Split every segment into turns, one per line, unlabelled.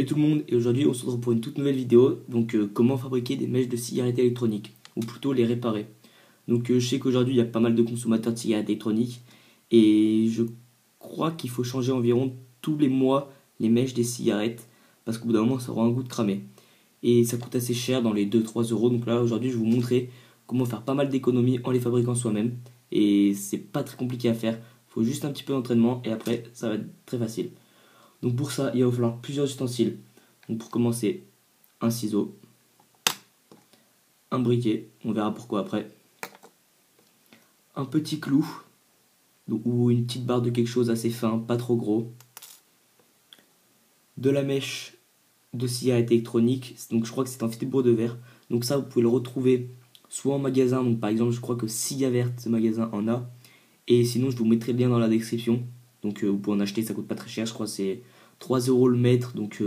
Salut tout le monde, et aujourd'hui on se retrouve pour une toute nouvelle vidéo. Donc comment fabriquer des mèches de cigarettes électroniques, ou plutôt les réparer. Donc je sais qu'aujourd'hui il y a pas mal de consommateurs de cigarettes électroniques, et je crois qu'il faut changer environ tous les mois les mèches des cigarettes, parce qu'au bout d'un moment ça aura un goût de cramer. Et ça coûte assez cher, dans les 2-3 euros. Donc là aujourd'hui je vais vous montrer comment faire pas mal d'économies en les fabriquant soi-même. Et c'est pas très compliqué à faire, il faut juste un petit peu d'entraînement, et après ça va être très facile. Donc pour ça, il va falloir plusieurs ustensiles. Donc pour commencer, un ciseau, un briquet, on verra pourquoi après, un petit clou, ou une petite barre de quelque chose assez fin, pas trop gros, de la mèche de cigarette électronique, donc je crois que c'est en fibre de verre. Donc ça, vous pouvez le retrouver soit en magasin, donc par exemple je crois que Cigavert, ce magasin en a, et sinon je vous mettrai le lien dans la description. Donc vous pouvez en acheter, ça coûte pas très cher, je crois que c'est 3 euros le mètre, donc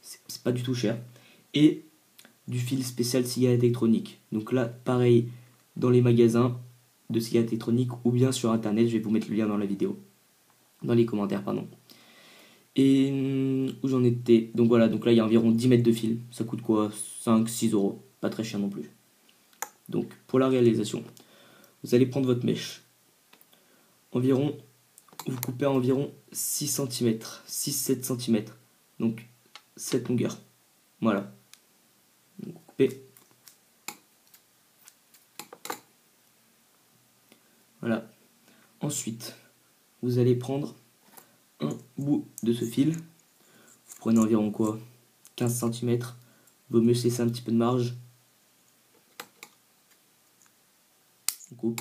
c'est pas du tout cher. Et du fil spécial cigarette électronique. Donc là, pareil, dans les magasins de cigarettes électroniques ou bien sur internet, je vais vous mettre le lien dans la vidéo, dans les commentaires, pardon. Et où j'en étais, donc voilà, donc là il y a environ 10 mètres de fil, ça coûte quoi, 5-6 euros, pas très cher non plus. Donc pour la réalisation, vous allez prendre votre mèche, environ, vous coupez à environ 6 cm, 6-7 cm, donc cette longueur, voilà. Donc, coupez. Voilà. Ensuite, vous allez prendre un bout de ce fil. Vous prenez environ quoi, 15 cm. Vaut mieux se laisser un petit peu de marge. On coupe.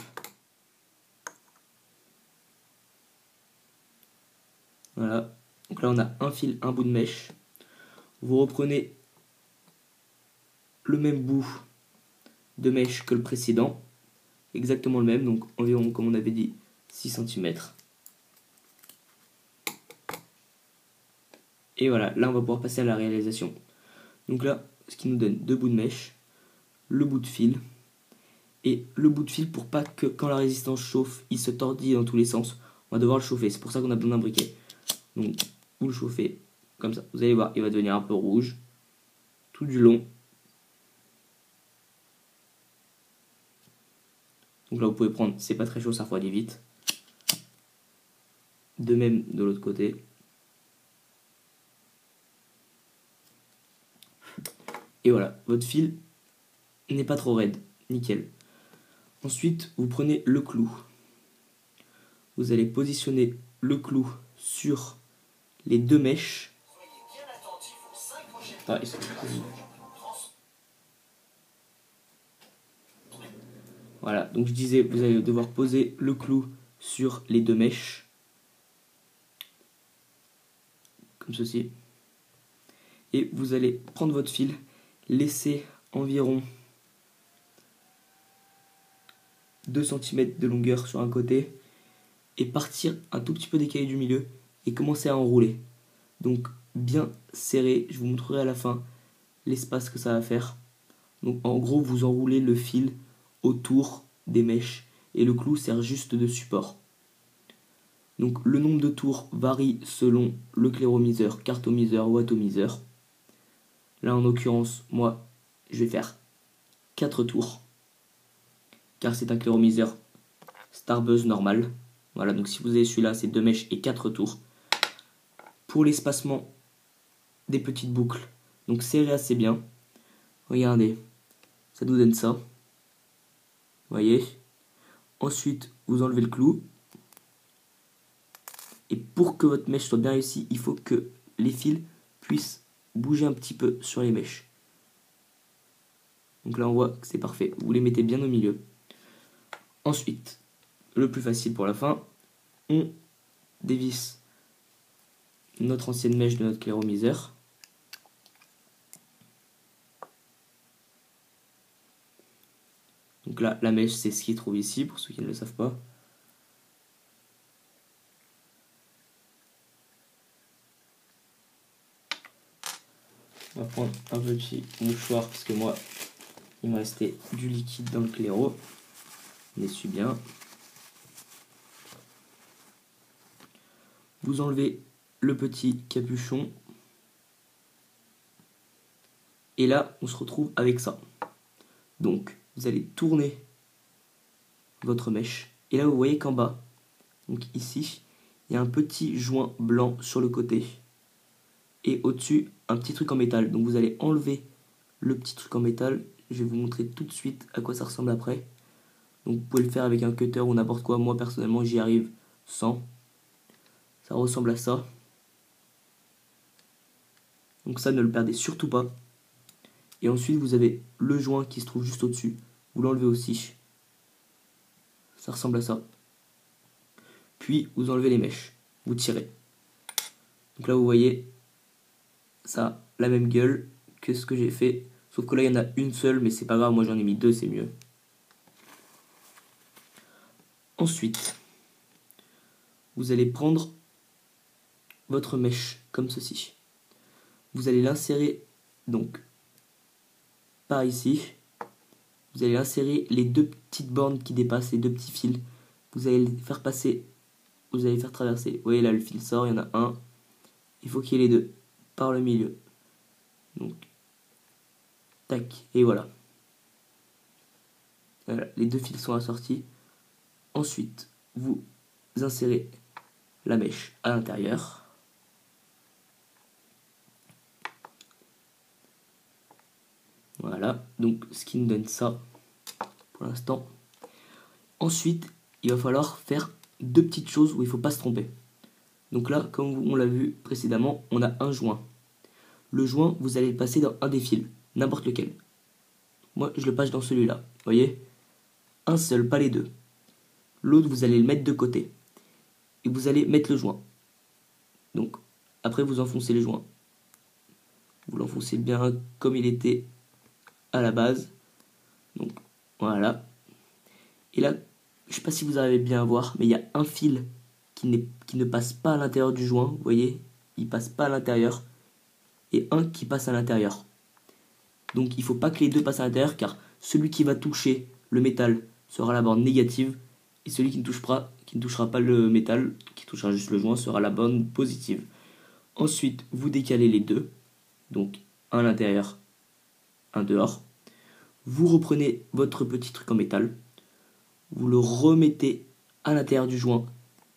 Voilà. Donc là, on a un fil, un bout de mèche. Vous reprenez le même bout de mèche que le précédent. Exactement le même. Donc environ, comme on avait dit, 6 cm. Et voilà, là on va pouvoir passer à la réalisation. Donc là, ce qui nous donne deux bouts de mèche, le bout de fil, et le bout de fil, pour pas que quand la résistance chauffe, il se tordille dans tous les sens, on va devoir le chauffer. C'est pour ça qu'on a besoin d'un briquet. Donc vous le chauffez comme ça. Vous allez voir, il va devenir un peu rouge tout du long. Donc là vous pouvez prendre, c'est pas très chaud, ça refroidit vite. De même de l'autre côté. Et voilà, votre fil n'est pas trop raide, nickel. Ensuite, vous prenez le clou. Vous allez positionner le clou sur les deux mèches. Ah, voilà, donc je disais, vous allez devoir poser le clou sur les deux mèches. Comme ceci. Et vous allez prendre votre fil, laisser environ 2 cm de longueur sur un côté et partir un tout petit peu décalé du milieu et commencer à enrouler. Donc bien serré, je vous montrerai à la fin l'espace que ça va faire. Donc en gros, vous enroulez le fil autour des mèches et le clou sert juste de support. Donc le nombre de tours varie selon le cléromiseur, cartomiseur ou atomiseur. Là en l'occurrence, moi je vais faire 4 tours car c'est un cléromiseur Starbuzz normal. Voilà, donc si vous avez celui-là, c'est 2 mèches et 4 tours. Pour l'espacement des petites boucles, donc serrez assez bien. Regardez, ça nous donne ça. Vous voyez. Ensuite, vous enlevez le clou. Et pour que votre mèche soit bien réussie, il faut que les fils puissent bouger un petit peu sur les mèches. Donc là, on voit que c'est parfait. Vous les mettez bien au milieu. Ensuite, le plus facile pour la fin, on dévisse notre ancienne mèche de notre cléromiseur. Donc là, la mèche, c'est ce qui se trouve ici, pour ceux qui ne le savent pas. On va prendre un petit mouchoir, parce que moi, il me restait du liquide dans le claireau. On essuie bien. Vous enlevez le petit capuchon. Et là, on se retrouve avec ça. Donc, vous allez tourner votre mèche. Et là, vous voyez qu'en bas, donc ici, il y a un petit joint blanc sur le côté. Et au-dessus, un petit truc en métal. Donc, vous allez enlever le petit truc en métal. Je vais vous montrer tout de suite à quoi ça ressemble après. Donc, vous pouvez le faire avec un cutter ou n'importe quoi. Moi, personnellement, j'y arrive sans. Ça ressemble à ça. Donc ça, ne le perdez surtout pas. Et ensuite, vous avez le joint qui se trouve juste au-dessus. Vous l'enlevez aussi. Ça ressemble à ça. Puis, vous enlevez les mèches. Vous tirez. Donc là, vous voyez, ça a la même gueule que ce que j'ai fait. Sauf que là, il y en a une seule, mais c'est pas grave. Moi, j'en ai mis deux, c'est mieux. Ensuite, vous allez prendre votre mèche comme ceci. Vous allez l'insérer, donc, par ici. Vous allez insérer les deux petites bornes qui dépassent, les deux petits fils. Vous allez les faire passer, vous allez faire traverser. Vous voyez là, le fil sort, il y en a un. Il faut qu'il y ait les deux par le milieu. Donc, tac, et voilà. Voilà, les deux fils sont assortis. Ensuite, vous insérez la mèche à l'intérieur. Voilà, donc ce qui nous donne ça pour l'instant. Ensuite, il va falloir faire deux petites choses où il ne faut pas se tromper. Donc là, comme on l'a vu précédemment, on a un joint. Le joint, vous allez le passer dans un des fils, n'importe lequel. Moi, je le passe dans celui-là, vous voyez? Un seul, pas les deux. L'autre, vous allez le mettre de côté. Et vous allez mettre le joint. Donc, après, vous enfoncez le joint. Vous l'enfoncez bien comme il était à la base. Donc, voilà. Et là, je ne sais pas si vous arrivez bien à voir, mais il y a un fil qui ne passe pas à l'intérieur du joint. Vous voyez? Il ne passe pas à l'intérieur. Et un qui passe à l'intérieur. Donc, il ne faut pas que les deux passent à l'intérieur, car celui qui va toucher le métal sera la borne négative. Et celui qui ne touchera pas le métal, qui touchera juste le joint, sera la borne positive. Ensuite, vous décalez les deux. Donc, un à l'intérieur, un dehors. Vous reprenez votre petit truc en métal. Vous le remettez à l'intérieur du joint.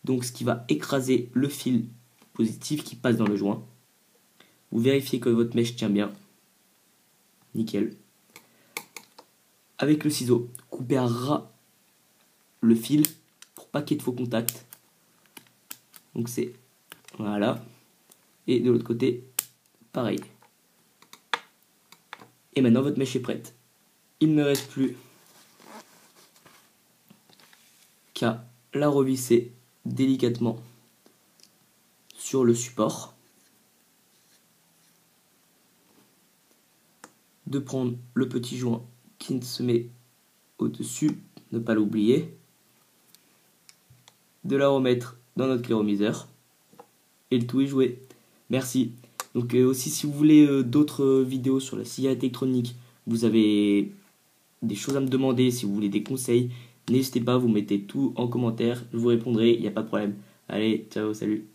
Donc, ce qui va écraser le fil positif qui passe dans le joint. Vous vérifiez que votre mèche tient bien. Nickel. Avec le ciseau, coupez à ras le fil pour pas qu'il y ait de faux contacts. Donc c'est voilà. Et de l'autre côté, pareil. Et maintenant votre mèche est prête. Il ne me reste plus qu'à la revisser délicatement sur le support. De prendre le petit joint qui se met au-dessus, ne pas l'oublier. De la remettre dans notre cléromiseur. Et le tout est joué. Merci. Donc aussi si vous voulez d'autres vidéos sur la cigarette électronique, vous avez des choses à me demander, si vous voulez des conseils, n'hésitez pas, vous mettez tout en commentaire, je vous répondrai, il n'y a pas de problème. Allez, ciao, salut.